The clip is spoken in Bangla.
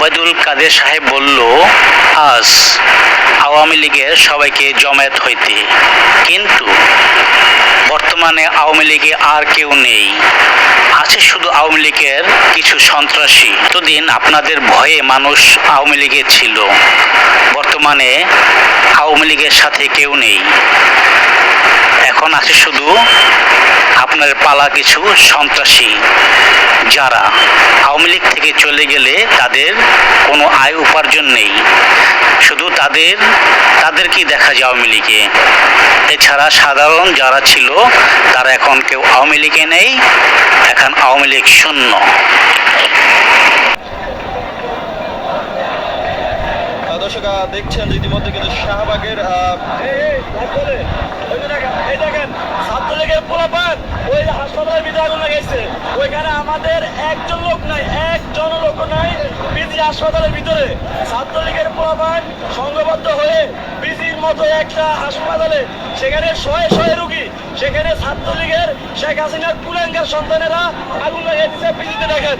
ওবায়দুল কাদের সাহেব বলল, আজ আওয়ামী লীগের সবাইকে জমায়েত হইতে, কিন্তু বর্তমানে আওয়ামী লীগে আর কেউ নেই, আছে শুধু আওয়ামী লীগের কিছু সন্ত্রাসী। এতদিন আপনাদের ভয়ে মানুষ আওয়ামী লীগে ছিল, বর্তমানে আওয়ামী লীগের সাথে কেউ নেই, এখন আছে শুধু আপনার পালা কিছু সন্ত্রাসী, যারা আওয়ামী লীগ থেকে চলে গেলে তাদের কোনো আয় উপার্জন নেই, শুধু তাদেরকেই দেখা যায় আওয়ামী লীগে। এছাড়া সাধারণ যারা ছিল তারা এখন কেউ আওয়ামী লীগে নেই, এখন আওয়ামী লীগ শূন্য। দর্শক দেখছেন যে ইতিমধ্যে কিন্তু শাহবাগের ছাত্রলীগের পোলাপান ওই হাসপাতালের ভিতরে আগুন লাগাইছে। ওইখানে আমাদের একজন লোক নাই, একজন লোক নাই বিজি হাসপাতালের ভিতরে। ছাত্রলীগের পোলাপান সংঘবদ্ধ হয়ে বিজির মতো একটা হাসপাতালে, সেখানে শয়ে শয়ে রুগী, সেখানে ছাত্রলীগের শেখ হাসিনার কুলাঙ্গার সন্তানেরা আগুন লাগাই দিচ্ছে বিজিতে। দেখেন